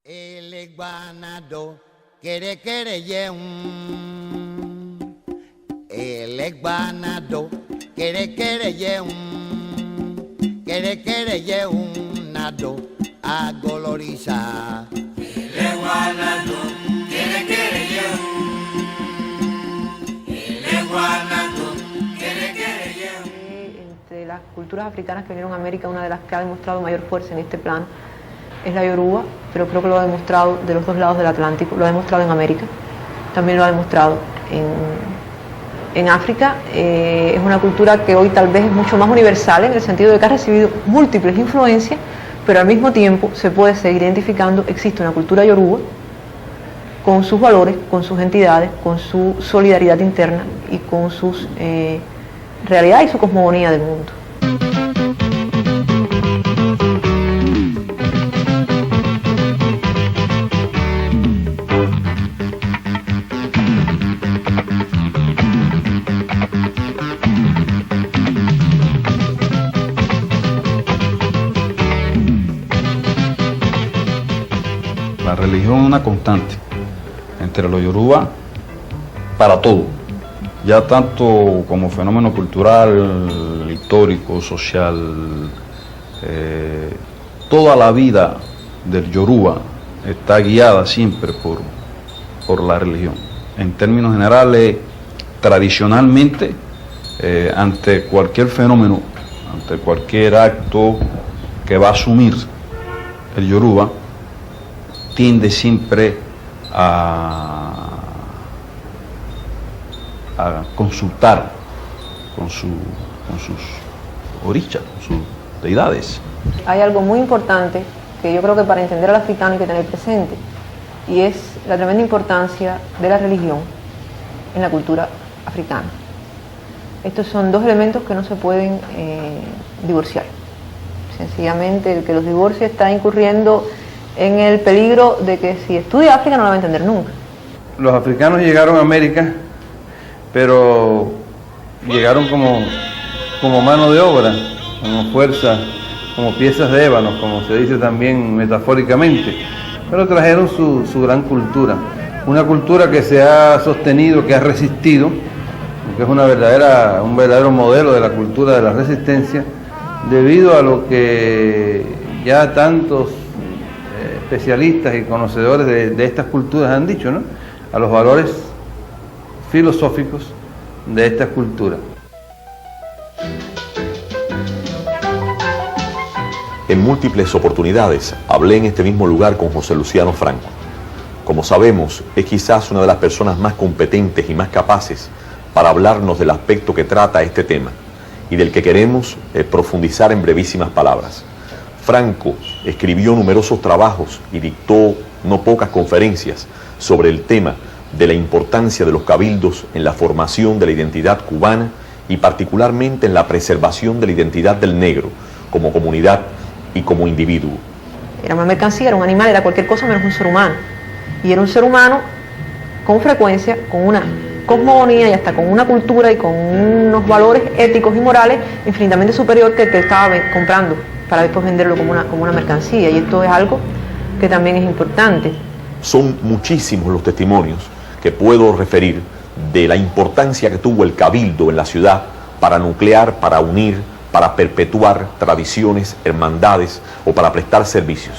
El iguanado quiere yeun. El iguanado quiere yeun. Quiere yeun nado agoloriza. El iguanado quiere yeun. El iguanado quiere yeun. Entre las culturas africanas que vinieron a América, una de las que ha demostrado mayor fuerza en este plano es la yoruba, pero creo que lo ha demostrado de los dos lados del Atlántico, lo ha demostrado en América, también lo ha demostrado en África. Es una cultura que hoy tal vez es mucho más universal en el sentido de que ha recibido múltiples influencias, pero al mismo tiempo se puede seguir identificando, existe una cultura yoruba con sus valores, con sus entidades, con su solidaridad interna y con sus realidad y su cosmogonía del mundo. La religión es una constante entre los yoruba para todo, ya tanto como fenómeno cultural, histórico, social. Toda la vida del yoruba está guiada siempre por la religión. En términos generales, tradicionalmente, ante cualquier fenómeno, ante cualquier acto que va a asumir el yoruba, tiende siempre a consultar con sus orichas, con sus deidades. Hay algo muy importante que yo creo que para entender al africano hay que tener presente, y es la tremenda importancia de la religión en la cultura africana. Estos son dos elementos que no se pueden divorciar. Sencillamente el que los divorcie está incurriendo en el peligro de que si estudia África no la va a entender nunca. Los africanos llegaron a América, pero llegaron como mano de obra, como fuerza, como piezas de ébano, como se dice también metafóricamente, pero trajeron su gran cultura, una cultura que se ha sostenido, que ha resistido, que es un verdadero modelo de la cultura de la resistencia, debido a lo que ya tantos especialistas y conocedores de estas culturas han dicho, ¿no? A los valores filosóficos de estas culturas. En múltiples oportunidades hablé en este mismo lugar con José Luciano Franco. Como sabemos, es quizás una de las personas más competentes y más capaces para hablarnos del aspecto que trata este tema y del que queremos profundizar en brevísimas palabras. Franco escribió numerosos trabajos y dictó no pocas conferencias sobre el tema de la importancia de los cabildos en la formación de la identidad cubana y particularmente en la preservación de la identidad del negro como comunidad y como individuo. Era una mercancía, era un animal, era cualquier cosa menos un ser humano. Y era un ser humano con frecuencia, con una cosmogonía y hasta con una cultura y con unos valores éticos y morales infinitamente superior que el que estaba comprando para después venderlo como una mercancía. Y esto es algo que también es importante. Son muchísimos los testimonios que puedo referir de la importancia que tuvo el cabildo en la ciudad para nuclear, para unir, para perpetuar tradiciones, hermandades o para prestar servicios.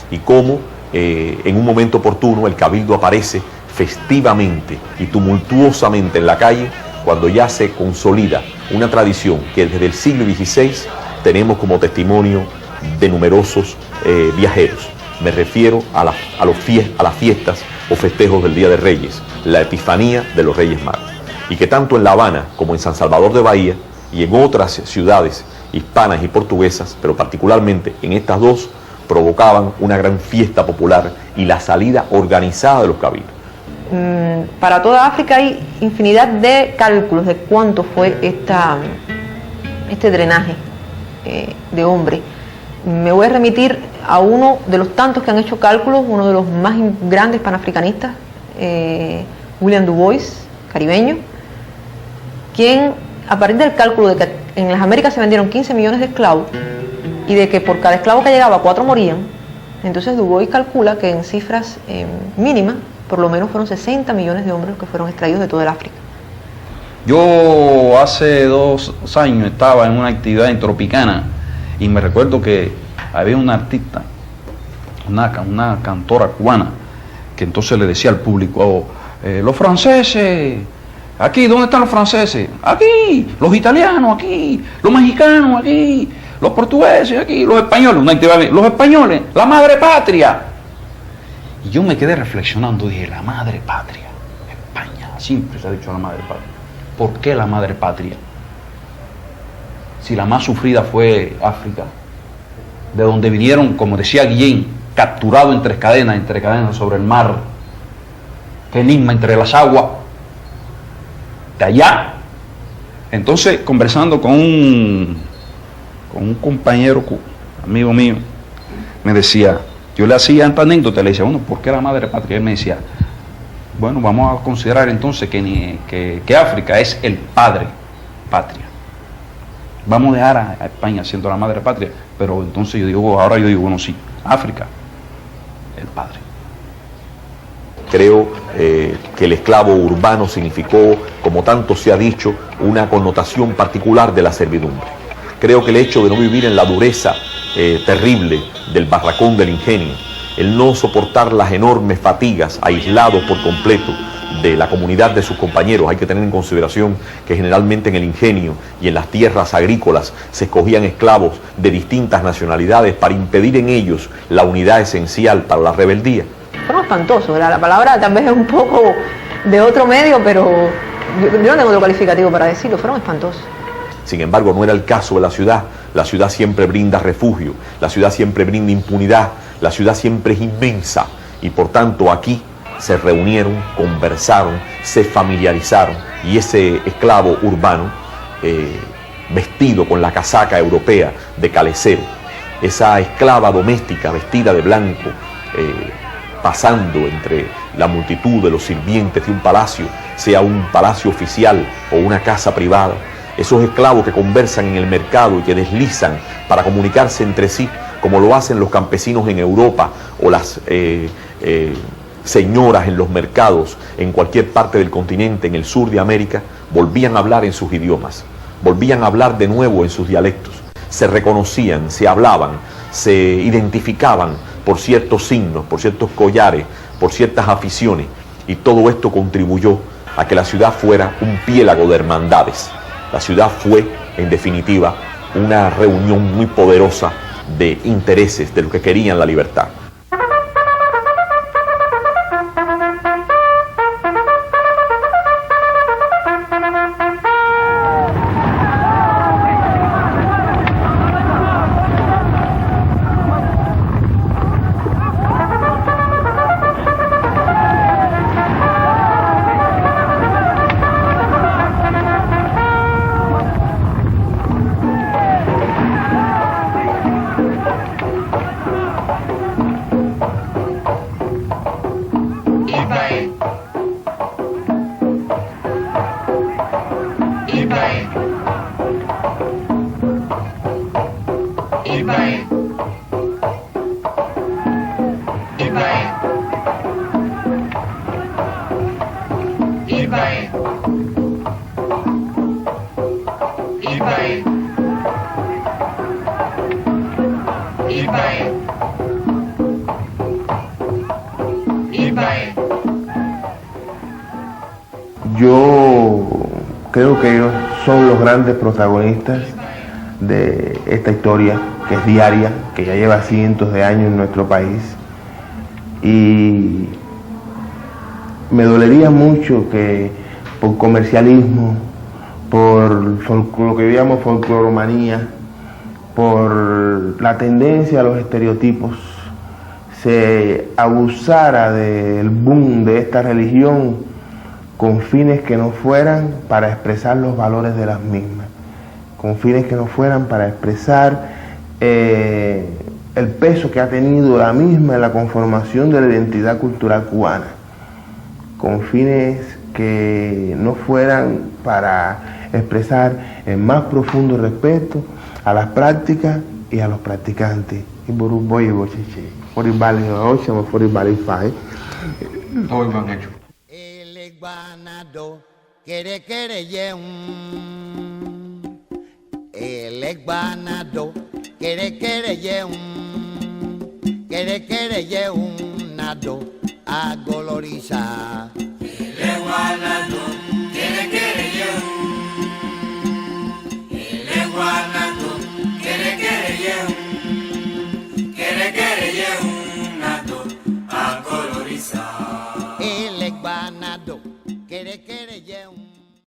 Y cómo en un momento oportuno el cabildo aparece festivamente y tumultuosamente en la calle cuando ya se consolida una tradición que desde el siglo XVI tenemos como testimonio de numerosos viajeros. Me refiero a las fiestas o festejos del Día de Reyes, la Epifanía de los Reyes Magos, y que tanto en La Habana como en San Salvador de Bahía y en otras ciudades hispanas y portuguesas, pero particularmente en estas dos, provocaban una gran fiesta popular y la salida organizada de los cabildos. Para toda África hay infinidad de cálculos de cuánto fue este drenaje de hombres. Me voy a remitir a uno de los tantos que han hecho cálculos, uno de los más grandes panafricanistas, William Du Bois, caribeño, quien, a partir del cálculo de que en las Américas se vendieron 15 millones de esclavos y de que por cada esclavo que llegaba 4 morían, Entonces Du Bois calcula que en cifras mínimas, por lo menos fueron 60 millones de hombres que fueron extraídos de todo el África. Yo hace 2 años estaba en una actividad en Tropicana y me recuerdo que había una artista, una cantora cubana, que entonces le decía al público, los franceses, aquí, ¿dónde están los franceses? Aquí, los italianos, aquí, los mexicanos, aquí, los portugueses, aquí, los españoles, una actividad, los españoles, la madre patria. Y yo me quedé reflexionando, dije, la madre patria, España, siempre se ha dicho la madre patria. ¿Por qué la madre patria? Si la más sufrida fue África, de donde vinieron, como decía Guillén, capturados entre cadenas sobre el mar, que enigma entre las aguas, de allá. Entonces, conversando con un compañero, amigo mío, me decía, yo le hacía esta anécdota, le decía, bueno, ¿por qué la madre patria? Él me decía, bueno, vamos a considerar entonces que África es el padre patria. Vamos a dejar a España siendo la madre patria, pero entonces ahora yo digo, bueno, sí, África, el padre. Creo que el esclavo urbano significó, como tanto se ha dicho, una connotación particular de la servidumbre. Creo que el hecho de no vivir en la dureza terrible del barracón del ingenio, el no soportar las enormes fatigas, aislados por completo de la comunidad de sus compañeros. Hay que tener en consideración que generalmente en el ingenio y en las tierras agrícolas se escogían esclavos de distintas nacionalidades para impedir en ellos la unidad esencial para la rebeldía. Fueron espantosos, ¿verdad? La palabra tal vez es un poco de otro medio, pero yo no tengo otro calificativo para decirlo, fueron espantosos. Sin embargo, no era el caso de la ciudad. La ciudad siempre brinda refugio, la ciudad siempre brinda impunidad, la ciudad siempre es inmensa y por tanto aquí se reunieron, conversaron, se familiarizaron y ese esclavo urbano vestido con la casaca europea de calecero, esa esclava doméstica vestida de blanco, pasando entre la multitud de los sirvientes de un palacio, sea un palacio oficial o una casa privada, esos esclavos que conversan en el mercado y que deslizan para comunicarse entre sí, como lo hacen los campesinos en Europa o las señoras en los mercados en cualquier parte del continente, en el sur de América, volvían a hablar en sus idiomas, volvían a hablar de nuevo en sus dialectos, se reconocían, se hablaban, se identificaban por ciertos signos, por ciertos collares, por ciertas aficiones, y todo esto contribuyó a que la ciudad fuera un piélago de hermandades. La ciudad fue, en definitiva, una reunión muy poderosa de intereses, de los que querían la libertad. Yo creo que ellos son los grandes protagonistas de esta historia, que es diaria, que ya lleva cientos de años en nuestro país. Y me dolería mucho que por comercialismo, por lo que llamamos folcloromanía, por la tendencia a los estereotipos, se abusara del boom de esta religión con fines que no fueran para expresar los valores de las mismas, con fines que no fueran para expresar el peso que ha tenido la misma en la conformación de la identidad cultural cubana, con fines que no fueran para expresar el más profundo respeto a las prácticas y a los practicantes. Y Boruboy y Bocheche. 40 balas em hoje, chama 40 balas em faz. Muy bien hecho. El iguanado, quere yeun. El iguanado, quere yeun. Quere yeun nado, agoloriza. El iguanado, quiere yeun. El iguanado, quiere yeun.